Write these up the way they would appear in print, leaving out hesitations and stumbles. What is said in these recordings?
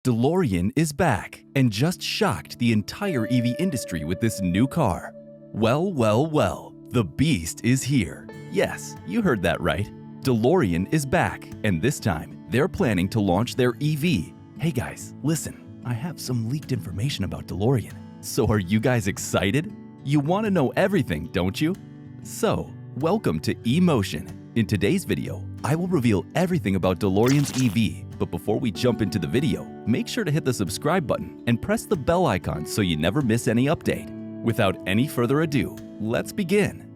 DeLorean is back and just shocked the entire EV industry with this new car. Well, the beast is here. Yes, you heard that right. DeLorean is back, and this time, they're planning to launch their EV. Hey guys, listen, I have some leaked information about DeLorean. So are you guys excited? You want to know everything, don't you? So, welcome to eMotion. In today's video, I will reveal everything about DeLorean's EV, but before we jump into the video, make sure to hit the subscribe button and press the bell icon so you never miss any update. Without any further ado, let's begin.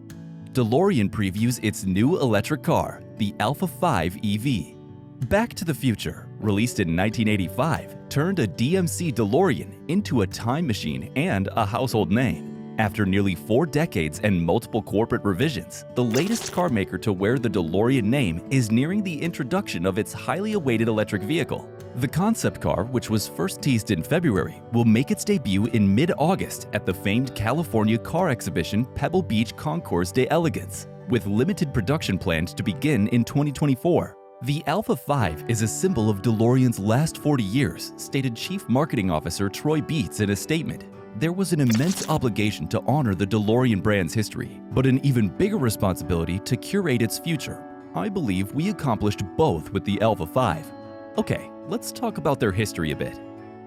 DeLorean previews its new electric car, the Alpha 5 EV. Back to the Future, released in 1985, turned a DMC DeLorean into a time machine and a household name. After nearly 4 decades and multiple corporate revisions, the latest car maker to wear the DeLorean name is nearing the introduction of its highly awaited electric vehicle. The concept car, which was first teased in February, will make its debut in mid-August at the famed California car exhibition Pebble Beach Concours d'Elegance, with limited production planned to begin in 2024. The Alpha 5 is a symbol of DeLorean's last 40 years, stated Chief Marketing Officer Troy Beats in a statement. There was an immense obligation to honor the DeLorean brand's history, but an even bigger responsibility to curate its future. I believe we accomplished both with the Alpha 5. Okay, let's talk about their history a bit.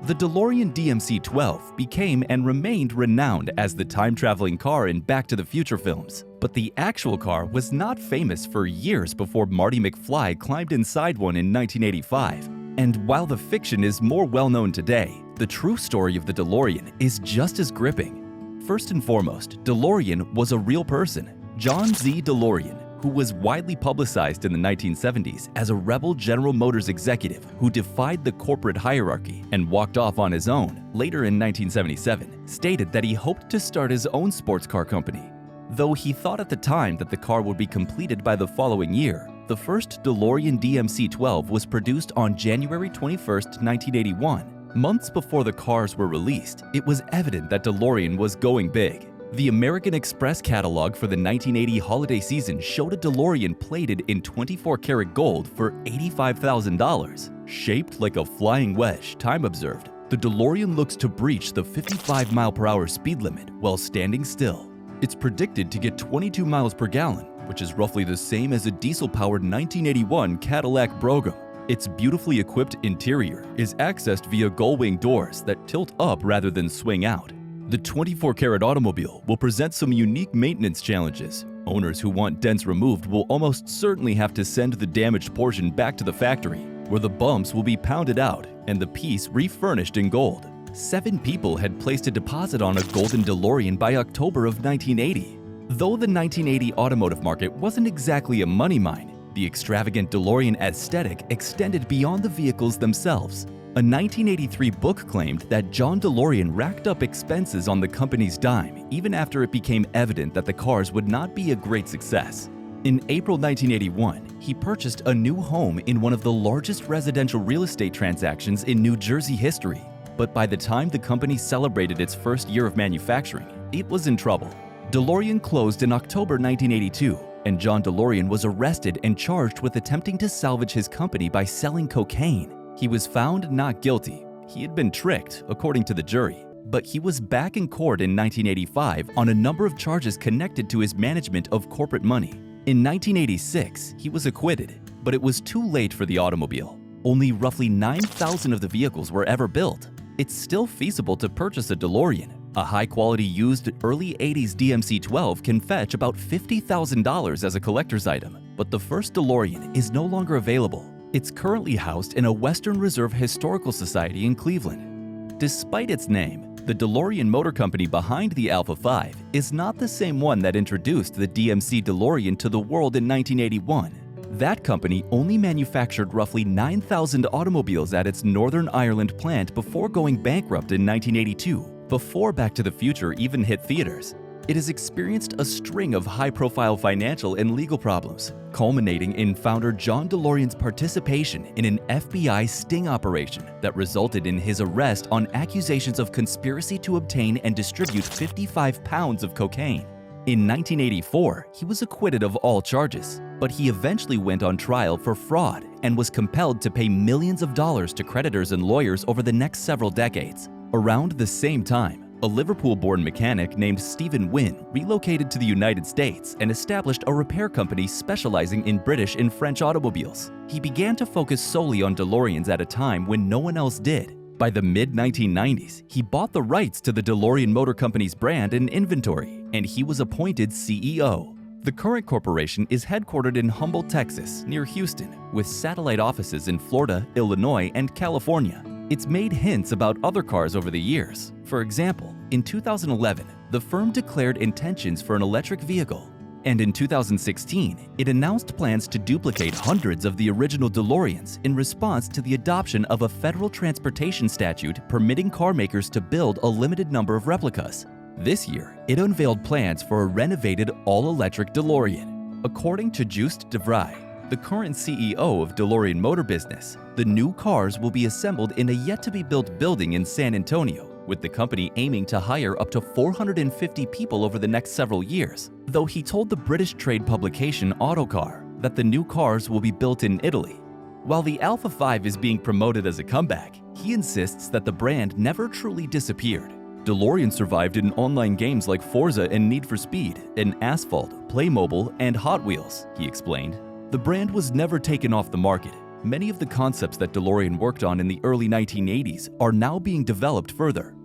The DeLorean DMC-12 became and remained renowned as the time-traveling car in Back to the Future films, but the actual car was not famous for years before Marty McFly climbed inside one in 1985. And while the fiction is more well-known today, the true story of the DeLorean is just as gripping. First and foremost, DeLorean was a real person, John Z. DeLorean, who was widely publicized in the 1970s as a rebel General Motors executive who defied the corporate hierarchy and walked off on his own. Later in 1977, stated that he hoped to start his own sports car company. Though he thought at the time that the car would be completed by the following year, the first DeLorean DMC-12 was produced on January 21, 1981. Months before the cars were released, it was evident that DeLorean was going big. The American Express catalog for the 1980 holiday season showed a DeLorean plated in 24-karat gold for $85,000. Shaped like a flying wedge, Time observed, the DeLorean looks to breach the 55-mile-per-hour speed limit while standing still. It's predicted to get 22 miles per gallon, which is roughly the same as a diesel-powered 1981 Cadillac Brougham. Its beautifully equipped interior is accessed via gull-wing doors that tilt up rather than swing out. The 24-karat automobile will present some unique maintenance challenges. Owners who want dents removed will almost certainly have to send the damaged portion back to the factory, where the bumps will be pounded out and the piece refurnished in gold. 7 people had placed a deposit on a golden DeLorean by October of 1980. Though the 1980 automotive market wasn't exactly a money mine, the extravagant DeLorean aesthetic extended beyond the vehicles themselves. A 1983 book claimed that John DeLorean racked up expenses on the company's dime even after it became evident that the cars would not be a great success. In April 1981, he purchased a new home in one of the largest residential real estate transactions in New Jersey history. But by the time the company celebrated its first year of manufacturing, it was in trouble. DeLorean closed in October 1982, and John DeLorean was arrested and charged with attempting to salvage his company by selling cocaine. He was found not guilty. He had been tricked, according to the jury, but he was back in court in 1985 on a number of charges connected to his management of corporate money. In 1986, he was acquitted, but it was too late for the automobile. Only roughly 9,000 of the vehicles were ever built. It's still feasible to purchase a DeLorean. A high-quality used early 80s DMC-12 can fetch about $50,000 as a collector's item, but the first DeLorean is no longer available. It's currently housed in a Western Reserve Historical Society in Cleveland. Despite its name, the DeLorean Motor Company behind the Alpha 5 is not the same one that introduced the DMC DeLorean to the world in 1981. That company only manufactured roughly 9,000 automobiles at its Northern Ireland plant before going bankrupt in 1982, before Back to the Future even hit theaters. It has experienced a string of high-profile financial and legal problems, culminating in founder John DeLorean's participation in an FBI sting operation that resulted in his arrest on accusations of conspiracy to obtain and distribute 55 pounds of cocaine. In 1984, he was acquitted of all charges. but he eventually went on trial for fraud and was compelled to pay millions of dollars to creditors and lawyers over the next several decades. Around the same time, a Liverpool-born mechanic named Stephen Wynne relocated to the United States and established a repair company specializing in British and French automobiles. He began to focus solely on DeLoreans at a time when no one else did. By the mid-1990s, he bought the rights to the DeLorean Motor Company's brand and inventory, and he was appointed CEO. The current corporation is headquartered in Humboldt, Texas, near Houston, with satellite offices in Florida, Illinois, and California. It's made hints about other cars over the years. For example, in 2011, the firm declared intentions for an electric vehicle. And in 2016, it announced plans to duplicate hundreds of the original DeLoreans in response to the adoption of a federal transportation statute permitting car makers to build a limited number of replicas. This year, it unveiled plans for a renovated all-electric DeLorean. According to Just de Vries, the current CEO of DeLorean Motor Business, the new cars will be assembled in a yet-to-be-built building in San Antonio, with the company aiming to hire up to 450 people over the next several years, though he told the British trade publication Autocar that the new cars will be built in Italy. While the Alpha 5 is being promoted as a comeback, he insists that the brand never truly disappeared. DeLorean survived in online games like Forza and Need for Speed, and Asphalt, Playmobil, and Hot Wheels, he explained. The brand was never taken off the market. Many of the concepts that DeLorean worked on in the early 1980s are now being developed further.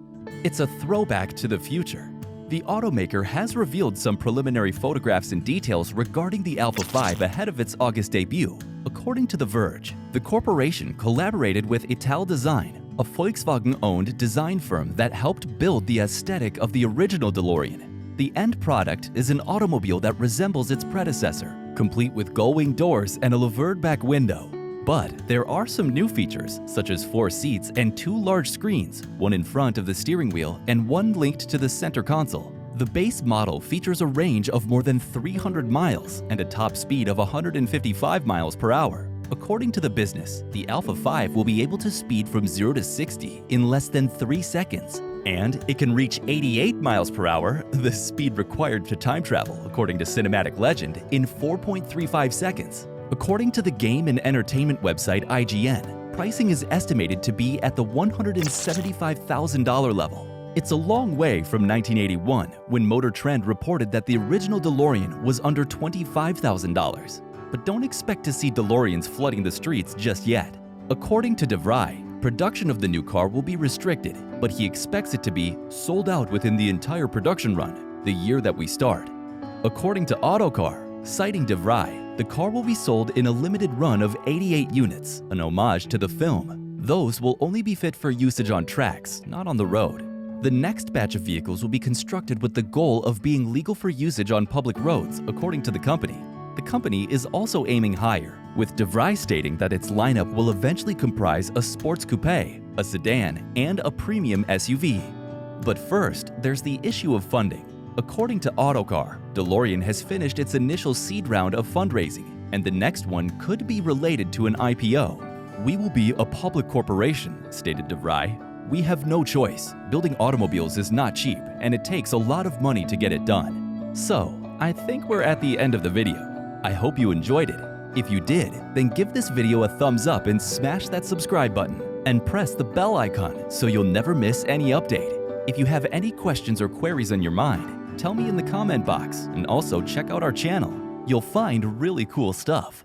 It's a throwback to the future. The automaker has revealed some preliminary photographs and details regarding the Alpha 5 ahead of its August debut. According to The Verge, the corporation collaborated with Ital Design, a Volkswagen-owned design firm that helped build the aesthetic of the original DeLorean. The end product is an automobile that resembles its predecessor, complete with gull-wing doors and a louvered back window. But there are some new features, such as 4 seats and 2 large screens, one in front of the steering wheel and one linked to the center console. The base model features a range of more than 300 miles and a top speed of 155 miles per hour. According to the business, the Alpha 5 will be able to speed from 0 to 60 in less than 3 seconds. And it can reach 88 miles per hour, the speed required to time travel, according to Cinematic Legend, in 4.35 seconds. According to the game and entertainment website IGN, pricing is estimated to be at the $175,000 level. It's a long way from 1981, when Motor Trend reported that the original DeLorean was under $25,000. But don't expect to see DeLoreans flooding the streets just yet. According to de Vries, production of the new car will be restricted, but he expects it to be sold out within the entire production run, the year that we start. According to Autocar, citing de Vries, the car will be sold in a limited run of 88 units, an homage to the film. Those will only be fit for usage on tracks, not on the road. The next batch of vehicles will be constructed with the goal of being legal for usage on public roads, according to the company. The company is also aiming higher, with de Vries stating that its lineup will eventually comprise a sports coupe, a sedan, and a premium SUV. But first, there's the issue of funding. According to Autocar, DeLorean has finished its initial seed round of fundraising, and the next one could be related to an IPO. "We will be a public corporation," stated de Vries. "We have no choice. Building automobiles is not cheap, and it takes a lot of money to get it done." So, I think we're at the end of the video. I hope you enjoyed it. If you did, then give this video a thumbs up and smash that subscribe button, and press the bell icon so you'll never miss any update. If you have any questions or queries on your mind, tell me in the comment box, and also check out our channel. You'll find really cool stuff.